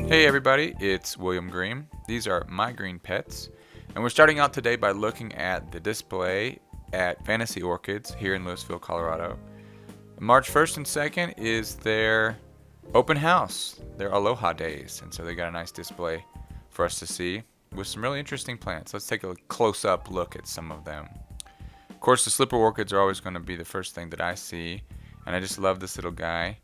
Hey everybody, it's William Green. These are my green pets, and we're starting out today by looking at the display at Fantasy Orchids here in Louisville, Colorado. March 1st and 2nd is their open house, their Aloha Days, and so they got a nice display for us to see with some really interesting plants. Let's take a close-up look at some of them. Of course, the slipper orchids are always going to be the first thing that I see, and I just love this little guy.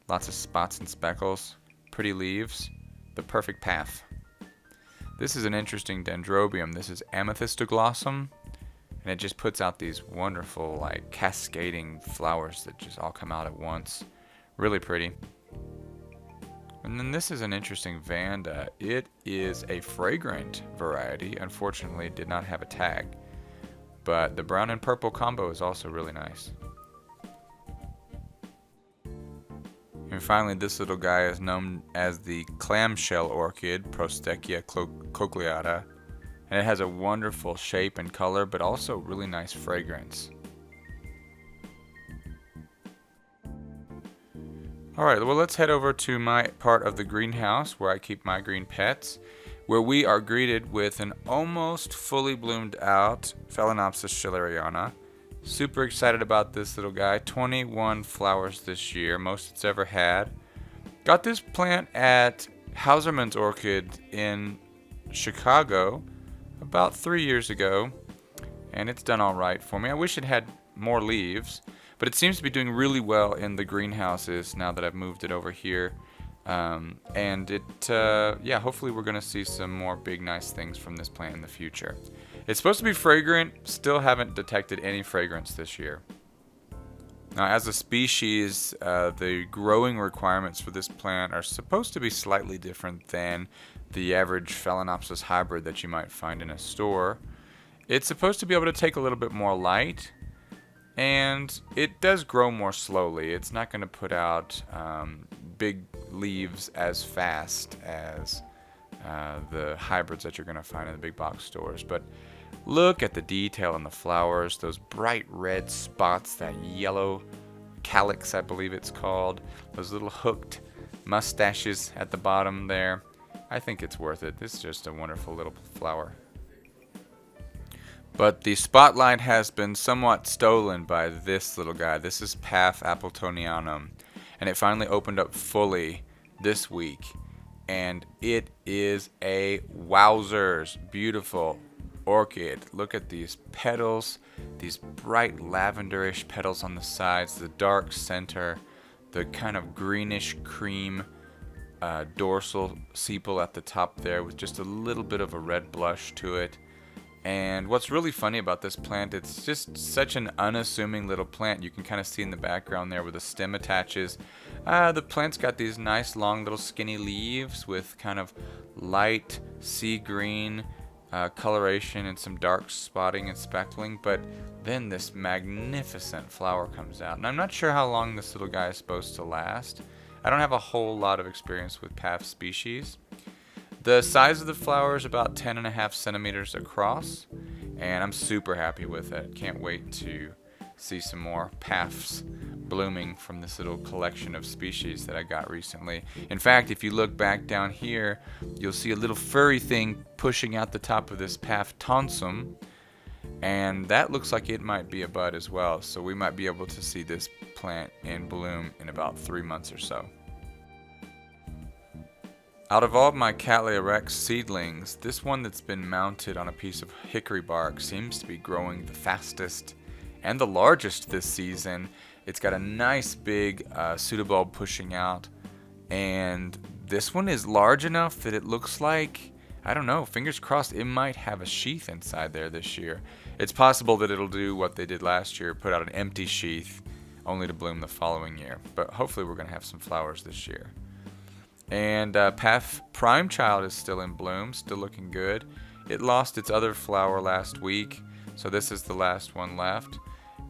Lots of spots and speckles, pretty leaves. The perfect Paph. This is an interesting dendrobium. This is amethystoglossum, and it just puts out these wonderful, like, cascading flowers that just all come out at once. Really pretty. And then this is an interesting Vanda. It is a fragrant variety. Unfortunately, it did not have a tag, but the brown and purple combo is also really nice. And finally, this little guy is known as the clamshell orchid, Prostechia cochleata, and it has a wonderful shape and color, but also really nice fragrance. Alright, well, let's head over to my part of the greenhouse where I keep my green pets, where we are greeted with an almost fully bloomed out Phalaenopsis schilleriana. Super excited about this little guy. 21 flowers this year, most it's ever had. Got this plant at Hauserman's Orchid in Chicago about 3 years ago, and it's done all right for me. I wish it had more leaves, but it seems to be doing really well in the greenhouses now that I've moved it over here. Yeah, hopefully we're going to see some more big, nice things from this plant in the future. It's supposed to be fragrant, still haven't detected any fragrance this year. Now, as a species, the growing requirements for this plant are supposed to be slightly different than the average Phalaenopsis hybrid that you might find in a store. It's supposed to be able to take a little bit more light, and it does grow more slowly. It's not going to put out big leaves as fast as the hybrids that you're going to find in the big box stores. But look at the detail in the flowers, those bright red spots, that yellow calyx, I believe it's called, those little hooked mustaches at the bottom there. I think it's worth it. This is just a wonderful little flower. But the spotlight has been somewhat stolen by this little guy. This is Paph appletonianum, and it finally opened up fully this week, and it is a wowzers beautiful orchid. Look at these petals, these bright lavenderish petals on the sides, the dark center, the kind of greenish cream dorsal sepal at the top there with just a little bit of a red blush to it. And what's really funny about this plant, it's just such an unassuming little plant. You can kind of see in the background there where the stem attaches. The plant's got these nice long little skinny leaves with kind of light sea green coloration and some dark spotting and speckling, but then this magnificent flower comes out. And I'm not sure how long this little guy is supposed to last. I don't have a whole lot of experience with Paph species. The size of the flower is about 10.5 centimeters across, and I'm super happy with it. Can't wait to see some more Paphs blooming from this little collection of species that I got recently. In fact, if you look back down here, you'll see a little furry thing pushing out the top of this Paph tonsum, and that looks like it might be a bud as well, so we might be able to see this plant in bloom in about 3 months or so. Out of all of my Cattleya rex seedlings, this one that's been mounted on a piece of hickory bark seems to be growing the fastest and the largest this season. It's got a nice big pseudobulb pushing out, and this one is large enough that it looks like, I don't know, fingers crossed, it might have a sheath inside there this year. It's possible that it'll do what they did last year, put out an empty sheath only to bloom the following year, but hopefully we're going to have some flowers this year. And Paph Prime Child is still in bloom, still looking good. It lost its other flower last week, so this is the last one left.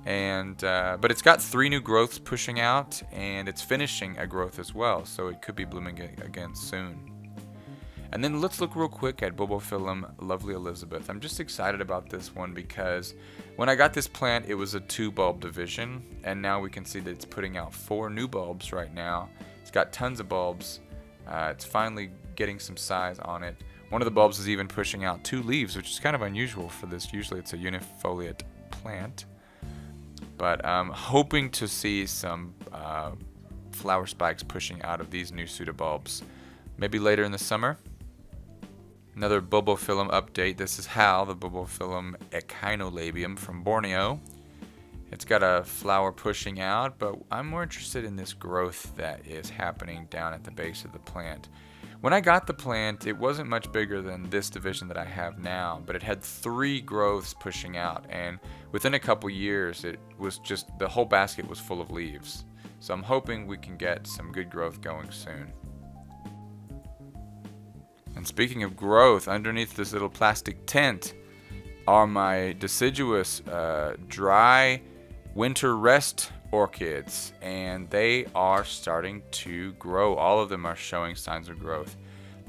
And but it's got 3 new growths pushing out, and it's finishing a growth as well, so it could be blooming again soon. And then let's look real quick at Bobo filum Lovely Elizabeth. I'm just excited about this one because when I got this plant, it was a 2-bulb division, and now we can see that it's putting out 4 new bulbs right now. It's got tons of bulbs. It's finally getting some size on it. One of the bulbs is even pushing out 2 leaves, which is kind of unusual for this. Usually it's a unifoliate plant. But I'm hoping to see some flower spikes pushing out of these new pseudobulbs. Maybe later in the summer. Another Bobo filum update. This is Hal, the Bobo filum echinolabium from Borneo. It's got a flower pushing out, but I'm more interested in this growth that is happening down at the base of the plant. When I got the plant, it wasn't much bigger than this division that I have now, but it had 3 growths pushing out, and within a couple years, it was just, the whole basket was full of leaves. So I'm hoping we can get some good growth going soon. And speaking of growth, underneath this little plastic tent are my deciduous dry winter rest orchids, and they are starting to grow. All of them are showing signs of growth.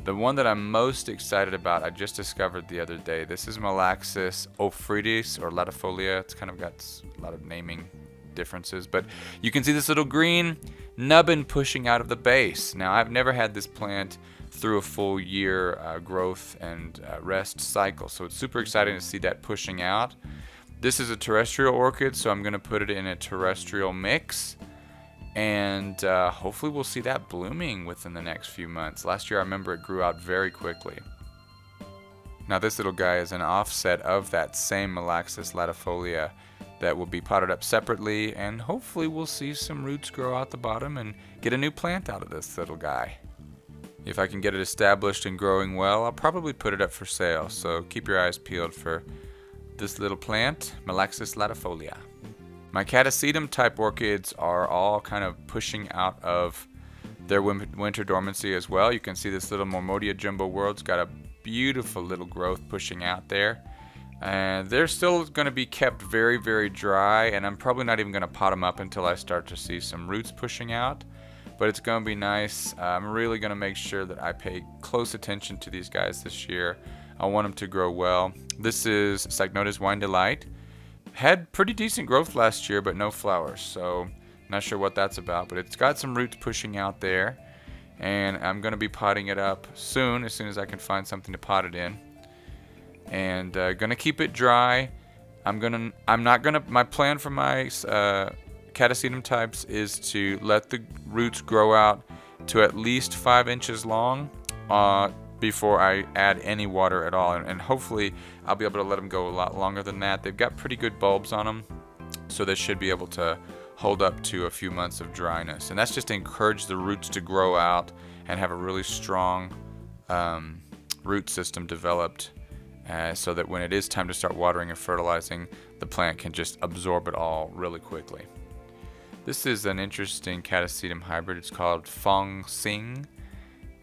The one that I'm most excited about, I just discovered the other day. This is Malaxis ophrydis or latifolia. It's kind of got a lot of naming differences, but you can see this little green nubbin pushing out of the base. Now, I've never had this plant through a full year growth and rest cycle, so it's super exciting to see that pushing out. This is a terrestrial orchid, so I'm going to put it in a terrestrial mix, and hopefully we'll see that blooming within the next few months. Last year I remember it grew out very quickly. Now this little guy is an offset of that same Malaxis latifolia that will be potted up separately, and hopefully we'll see some roots grow out the bottom and get a new plant out of this little guy. If I can get it established and growing well, I'll probably put it up for sale, so keep your eyes peeled for this little plant, Malaxis latifolia. My Cattleya type orchids are all kind of pushing out of their winter dormancy as well. You can see this little Mormodia jumbo world's got a beautiful little growth pushing out there. And they're still going to be kept very, very dry, and I'm probably not even going to pot them up until I start to see some roots pushing out. But it's going to be nice. I'm really going to make sure that I pay close attention to these guys this year. I want them to grow well. This is Cycnodes Wine Delight. Had pretty decent growth last year, but no flowers, so not sure what that's about. But it's got some roots pushing out there, and I'm going to be potting it up soon, as soon as I can find something to pot it in. And going to keep it dry. My plan for my Cattleya types is to let the roots grow out to at least 5 inches long before I add any water at all, and hopefully I'll be able to let them go a lot longer than that. They've got pretty good bulbs on them, so they should be able to hold up to a few months of dryness, and that's just to encourage the roots to grow out and have a really strong root system developed, so that when it is time to start watering and fertilizing, the plant can just absorb it all really quickly. This is an interesting Cattleya hybrid. It's called Fong Sing.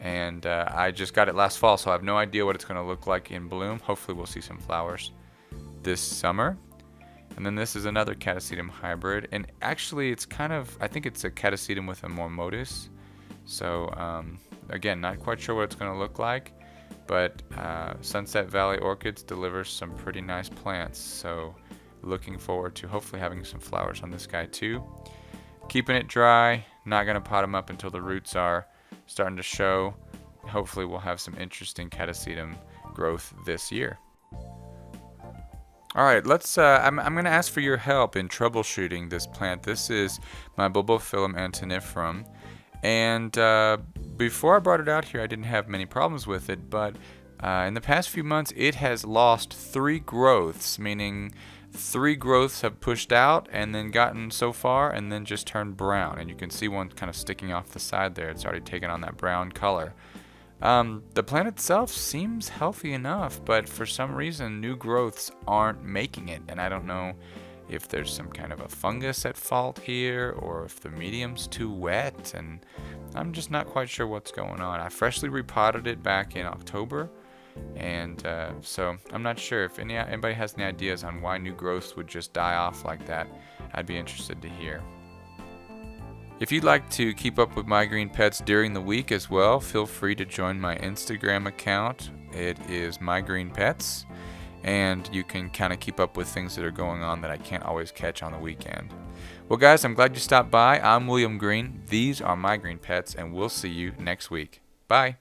And I just got it last fall, so I have no idea what it's going to look like in bloom. Hopefully we'll see some flowers this summer. And then this is another Cattleya hybrid. And actually it's kind of, I think it's a Cattleya with a Mormotis. So again, not quite sure what it's going to look like. But Sunset Valley Orchids delivers some pretty nice plants. So looking forward to hopefully having some flowers on this guy too. Keeping it dry, not going to pot them up until the roots are starting to show. Hopefully we'll have some interesting Cattleya growth this year. Alright, I'm going to ask for your help in troubleshooting this plant. This is my Bobo filum antinifrum, and before I brought it out here I didn't have many problems with it, but in the past few months it has lost 3 growths, meaning 3 growths have pushed out and then gotten so far and then just turned brown, and you can see one kind of sticking off the side there. It's already taken on that brown color. The plant itself seems healthy enough, but for some reason new growths aren't making it, and I don't know if there's some kind of a fungus at fault here or if the medium's too wet, and I'm just not quite sure what's going on. I freshly repotted it back in October, and so I'm not sure if anybody has any ideas on why new growths would just die off like that. I'd be interested to hear. If you'd like to keep up with my green pets during the week as well, feel free to join my Instagram account. It is My Green Pets, and you can kind of keep up with things that are going on that I can't always catch on the weekend. Well guys, I'm glad you stopped by. I'm William Green. These are My Green Pets, and we'll see you next week. Bye.